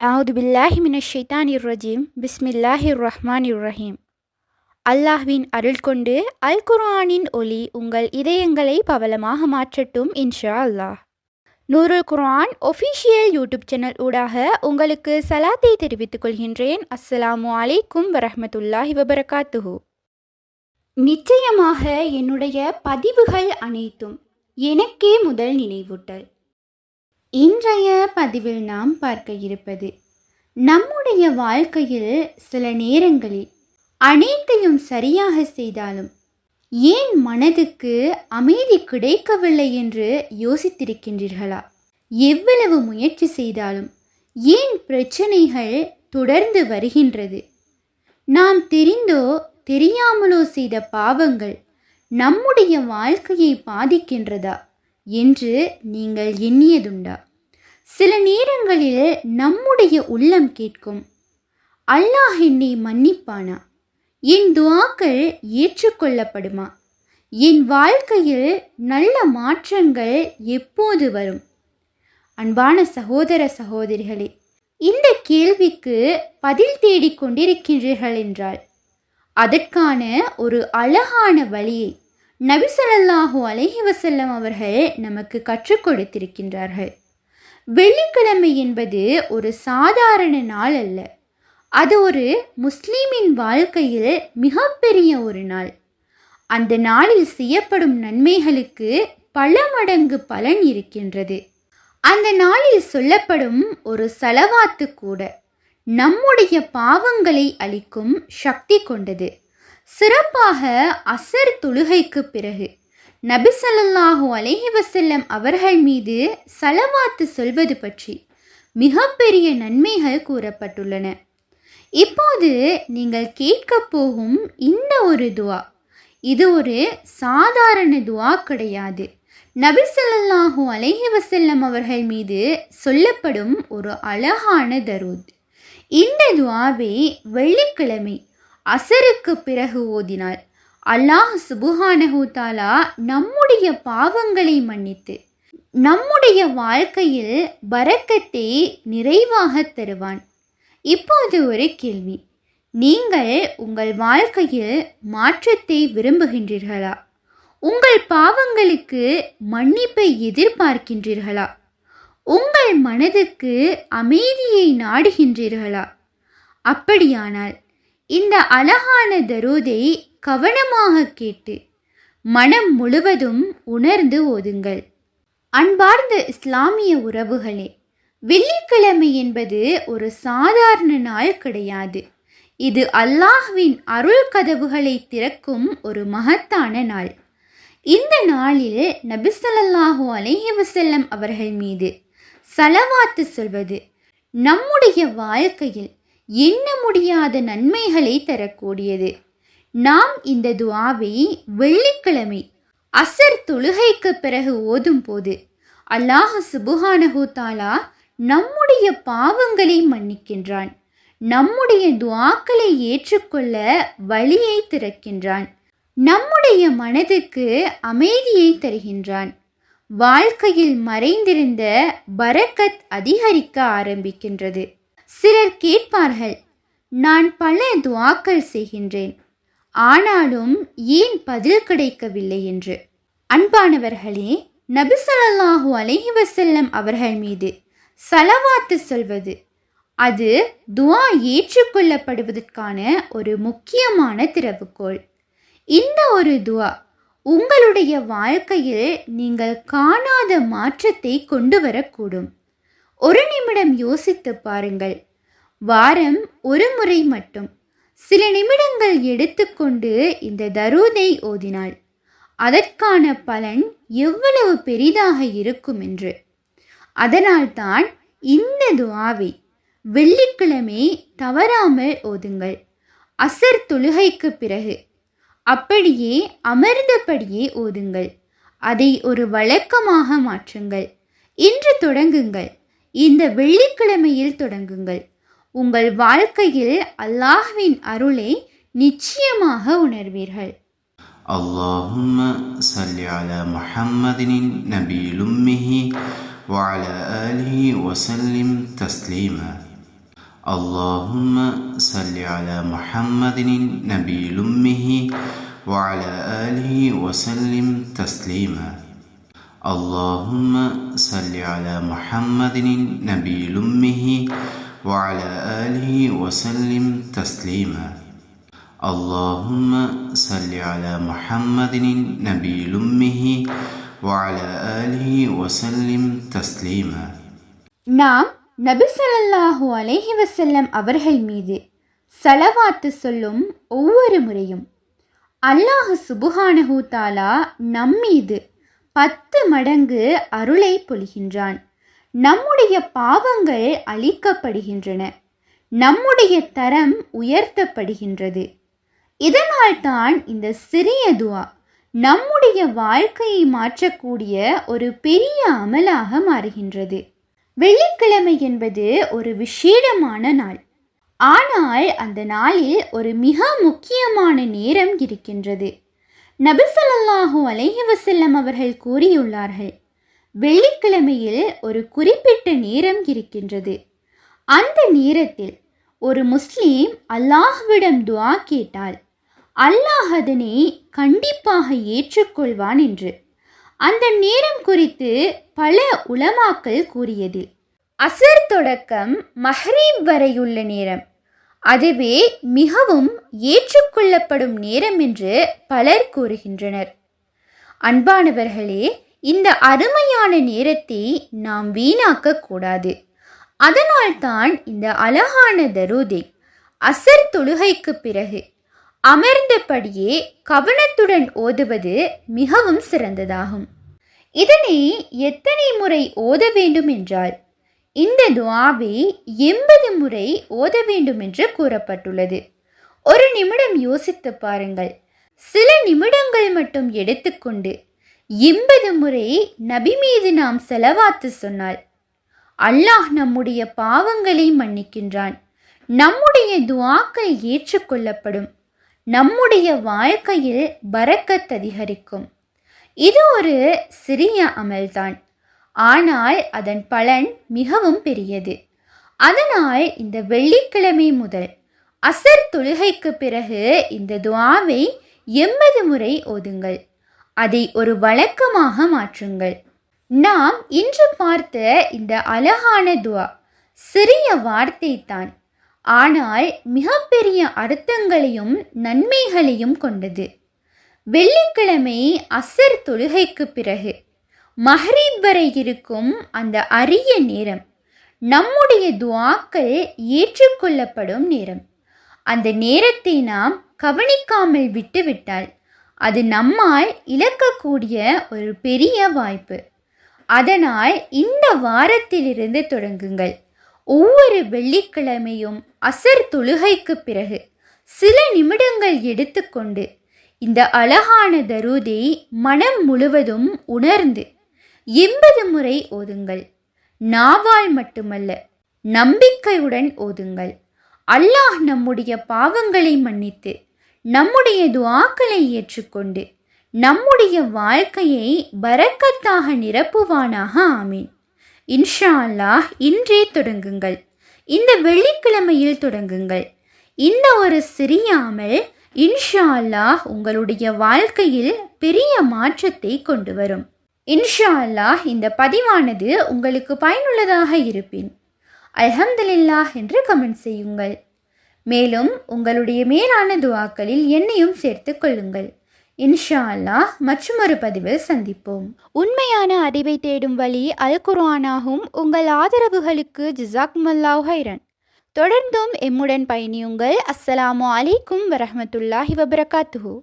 அவுது பில்லாஹி மினஷ் ஷைத்தானிர் ரஜீம் பிஸ்மில்லாஹிர் ரஹ்மானிர் ரஹீம். அல்லாஹ்வின் அருள் கொண்டு அல் குர்ஆனின் ஒளி உங்கள் இதயங்களை பவளமாக மாற்றட்டும் இன்ஷா அல்லாஹ். நூருல் குர்ஆன் ஒஃபிஷியல் யூடியூப் சேனல் ஊடாக உங்களுக்கு சலாத்தை தெரிவித்துக் கொள்கின்றேன். அஸ்ஸலாமு அலைக்கும் வரஹ்மத்துல்லாஹி வபரகாத்துஹு. நிச்சயமாக என்னுடைய பதிவுகள் அனைத்தும் எனக்கே முதல் நினைவூட்டல். இன்றைய பதிவில் நாம் பார்க்க இருப்பது, நம்முடைய வாழ்க்கையில் சில நேரங்களில் அனைத்தையும் சரியாக செய்தாலும் ஏன் மனதுக்கு அமைதி கிடைக்கவில்லை என்று யோசித்திருக்கின்றீர்களா? எவ்வளவு முயற்சி செய்தாலும் ஏன் பிரச்சனைகள் தொடர்ந்து வருகின்றது? நாம் தெரிந்தோ தெரியாமலோ செய்த பாவங்கள் நம்முடைய வாழ்க்கையை பாதிக்கின்றதா என்று நீங்கள் எண்ணியதுண்டா? சில நேரங்களில் நம்முடைய உள்ளம் கேட்கும், அல்லாஹ் என்னை மன்னிப்பானா? என் துஆக்கள் ஏற்றுக்கொள்ளப்படுமா? என் வாழ்க்கையில் நல்ல மாற்றங்கள் எப்போது வரும்? அன்பான சகோதர சகோதரிகளே, இந்த கேள்விக்கு பதில் தேடிக்கொண்டிருக்கின்றீர்கள் என்றால் அதற்கான ஒரு அழகான வழியை நபி ஸல்லல்லாஹு அலைஹி வஸல்லம் அவர்கள் நமக்கு கற்றுக் கொடுத்திருக்கின்றார்கள். வெள்ளிக்கிழமை என்பது ஒரு சாதாரண நாள் அல்ல. அது ஒரு முஸ்லிமின் வாழ்க்கையில் மிகப்பெரிய ஒரு நாள். அந்த நாளில் செய்யப்படும் நன்மைகளுக்கு பல மடங்கு பலன் இருக்கின்றது. அந்த நாளில் சொல்லப்படும் ஒரு ஸலவாத்து கூட நம்முடைய பாவங்களை அழிக்கும் சக்தி கொண்டது. சிறப்பாக அசர் தொழுகைக்கு பிறகு நபி ஸல்லல்லாஹு அலைஹி வஸல்லம் அவர்கள் மீது ஸலவாத்து சொல்வது பற்றி மிகப்பெரிய நன்மைகள் கூறப்பட்டுள்ளன. இப்போது நீங்கள் கேட்க போகும் இந்த ஒரு துஆ, இது ஒரு சாதாரண துஆ கிடையாது. நபி ஸல்லல்லாஹு அலைஹி வஸல்லம் அவர்கள் மீது சொல்லப்படும் ஒரு அழகான தரூத். இந்த துஆவை வெள்ளிக்கிழமை அசருக்கு பிறகு ஓதினால் அல்லாஹ் சுப்ஹானஹு தஆலா நம்முடைய பாவங்களை மன்னித்து நம்முடைய வாழ்க்கையில் பரக்கத்தை நிறைவாக தருவான். இப்போது ஒரு கேள்வி, நீங்கள் உங்கள் வாழ்க்கையில் மாற்றத்தை விரும்புகின்றீர்களா? உங்கள் பாவங்களுக்கு மன்னிப்பை எதிர்பார்க்கின்றீர்களா? உங்கள் மனதுக்கு அமைதியை நாடுகின்றீர்களா? அப்படியானால் இந்த அழகான தரூதை கவனமாக கேட்டு மனம் முழுவதும் உணர்ந்து ஓதுங்கள். அன்பார்ந்த இஸ்லாமிய உறவுகளே, வெள்ளிக்கிழமை என்பது ஒரு சாதாரண நாள் கிடையாது. இது அல்லாஹ்வின் அருள் கதவுகளை திறக்கும் ஒரு மகத்தான நாள். இந்த நாளில் நபி ஸல்லல்லாஹு அலைஹி வஸல்லம் அவர்கள் மீது ஸலவாத்து சொல்வது நம்முடைய வாழ்க்கையில் எண்ண முடியாத நன்மைகளை தரக்கூடியது. நாம் இந்த துஆவை வெள்ளிக்கிழமை அசர் தொழுகைக்கு பிறகு ஓதும் போது அல்லாஹ் சுப்ஹானஹு தஆலா நம்முடைய பாவங்களை மன்னிக்கின்றான், நம்முடைய துஆக்களை ஏற்றுக்கொள்ள வழியை திறக்கின்றான், நம்முடைய மனதுக்கு அமைதியை தருகின்றான். வாழ்க்கையில் மறைந்திருந்த பரக்கத் அதிகரிக்க ஆரம்பிக்கின்றது. சிலர் கேட்பார்கள், நான் பல துஆக்கள் செய்கின்றேன், ஆனாலும் ஏன் பதில் கிடைக்கவில்லை என்று. அன்பானவர்களே, நபி ஸல்லல்லாஹு அலைஹி வஸல்லம் அவர்கள் மீது ஸலவாத்து சொல்வது அது துஆ ஏற்றுக்கொள்ளப்படுவதற்கான ஒரு முக்கியமான திறவுகோல். இந்த ஒரு துஆ உங்களுடைய வாழ்க்கையில் நீங்கள் காணாத மாற்றத்தை கொண்டு வரக்கூடும். ஒரு நிமிடம் யோசித்து பாருங்கள். வாரம் ஒரு முறை மட்டும் சில நிமிடங்கள் எடுத்துக்கொண்டு இந்த தரூதை ஓதினால் அதற்கான பலன் எவ்வளவு பெரிதாக இருக்கும் என்று. அதனால்தான் இந்த துஆவை வெள்ளிக்கிழமை தவறாமல் ஓதுங்கள். அசர் தொழுகைக்கு பிறகு அப்படியே அமர்ந்தபடியே ஓதுங்கள். அதை ஒரு வழக்கமாக மாற்றுங்கள். இன்று தொடங்குங்கள். இந்த வெள்ளிக்கிழமையில் தொடங்குங்கள். உங்கள் வாழ்க்கையில் அல்லாஹ்வின் அருளை நிச்சயமாக உணர்வீர்கள். اللهم صل على محمد النبي الأمي وعلى آله وسلم تسليما. اللهم صل على محمد النبي الأمي وعلى آله وسلم تسليما. اللهم صل على محمد النبي الأمي وعلى آله وسلم تسليما. اللهم صل على محمد النبي الأمي وعلى آله وسلم تسليما. நாம் நபி ஸல்லல்லாஹு அலைஹி வஸல்லம் அவர்கள் மீது ஸலவாத்து சொல்லும் ஒவ்வொரு முறையும் அல்லாஹ் சுப்ஹானஹு தஆலா நம்மீது 10 மடங்கு அருளை பொழிகின்றான். நம்முடைய பாவங்கள் அழிக்கப்படுகின்றன, நம்முடைய தரம் உயர்த்தப்படுகின்றது. இதனால் தான் இந்த சிறிய துஆ நம்முடைய வாழ்க்கையை மாற்றக்கூடிய ஒரு பெரிய அமலாக மாறுகின்றது. வெள்ளிக்கிழமை என்பது ஒரு விசேடமான நாள். ஆனால் அந்த நாளில் ஒரு மிக முக்கியமான நேரம் இருக்கின்றது. நபி ஸல்லல்லாஹு அலைஹி வஸல்லம் அவர்கள் கூறியுள்ளார்கள், வெள்ளிக்கிழமையில் ஒரு குறிப்பிட்ட நேரம் இருக்கின்றது. அந்த நேரத்தில் ஒரு முஸ்லீம் அல்லாஹ்விடம் துஆ கேட்டால் அல்லாஹ் அதனை கண்டிப்பாக ஏற்றுக்கொள்வான் என்று அந்த நேரம் குறித்து பல உலமாக்கள் கூறியதில் அசர் தொடக்கம் மஹ்ரிப் வரையுள்ள நேரம் அதுவே மிகவும் ஏற்றுக்கொள்ளப்படும் நேரம் என்று பலர் கூறுகின்றனர். அன்பானவர்களே, இந்த அருமையான நேரத்தை நாம் வீணாக்க கூடாது. அதனால்தான் இந்த அழகான தரூதை அசர் தொழுகைக்கு பிறகு அமர்ந்தபடியே கவனத்துடன் ஓதுவது மிகவும் சிறந்ததாகும். இதனை எத்தனை முறை ஓத வேண்டும் என்றால், இந்த துஆவை 80 முறை ஓத வேண்டும் என்று கூறப்பட்டுள்ளது. ஒரு நிமிடம் யோசித்து பாருங்கள். சில நிமிடங்கள் மட்டும் எடுத்துக்கொண்டு 80 முறை நபி மீது நாம் ஸலவாத்து சொன்னால் அல்லாஹ் நம்முடைய பாவங்களை மன்னிக்கின்றான், நம்முடைய துஆக்கள் ஏற்றுக்கொள்ளப்படும், நம்முடைய வாழ்க்கையில் பரக்கத் அதிகரிக்கும். இது ஒரு சிறிய அமல்தான், ஆனால் அதன் பலன் மிகவும் பெரியது. அதனால் இந்த வெள்ளிக்கிழமை முதல் அசர் தொழுகைக்கு பிறகு இந்த துஆவை 80 முறை ஓதுங்கள். அதை ஒரு வழக்கமாக மாற்றுங்கள். நாம் இன்று பார்த்த இந்த அழகான துஆ சிறிய வார்த்தை தான், ஆனால் மிகப்பெரிய அர்த்தங்களையும் நன்மைகளையும் கொண்டது. வெள்ளிக்கிழமை அசர் தொழுகைக்கு பிறகு மஹ்ரிப் வரை இருக்கும் அந்த அரிய நேரம் நம்முடைய துஆக்கள் ஏற்றுக்கொள்ளப்படும் நேரம். அந்த நேரத்தை நாம் கவனிக்காமல் விட்டுவிட்டால் அது நம்மால் இழக்கக்கூடிய ஒரு பெரிய வாய்ப்பு. அதனால் இந்த வாரத்திலிருந்து தொடங்குங்கள். ஒவ்வொரு வெள்ளிக்கிழமையும் அசர் தொழுகைக்கு பிறகு சில நிமிடங்கள் எடுத்துக்கொண்டு இந்த அழகான தரூதை மனம் முழுவதும் உணர்ந்து 80 முறை ஓதுங்கள். நாவால் மட்டுமல்ல, நம்பிக்கையுடன் ஓதுங்கள். அல்லாஹ் நம்முடைய பாவங்களை மன்னித்து நம்முடைய துஆக்களை ஏற்றுக்கொண்டு நம்முடைய வாழ்க்கையை பரக்கத்தாக நிரப்புவானாக. ஆமீன். இன்ஷா அல்லாஹ் இன்றே தொடங்குங்கள். இந்த வெள்ளிக்கிழமையில் தொடங்குங்கள். இந்த ஒரு சிறிய அமல் இன்ஷா அல்லாஹ் உங்களுடைய வாழ்க்கையில் பெரிய மாற்றத்தை கொண்டு வரும். இன்ஷா அல்லாஹ் இந்த பதிவானது உங்களுக்கு பயனுள்ளதாக இருப்பின் அல்ஹம்துலில்லாஹ் என்று கமெண்ட் செய்யுங்கள். மேலும் உங்களுடைய மேலான துஆக்களில் என்னையும் சேர்த்து கொள்ளுங்கள். இன்ஷா அல்லாஹ் மற்றொரு பதிவில் சந்திப்போம். உண்மையான அறிவை தேடும் வழி அல் குர்ஆனாகும். உங்கள் ஆதரவுகளுக்கு ஜஸாக்குமுல்லாஹ் ஹைரன். தொடர்ந்தும் எம்முடன் பயணியுங்கள். அஸ்ஸலாமு அலைக்கும் வரஹ்மத்துல்லாஹி வபரகாத்துஹு.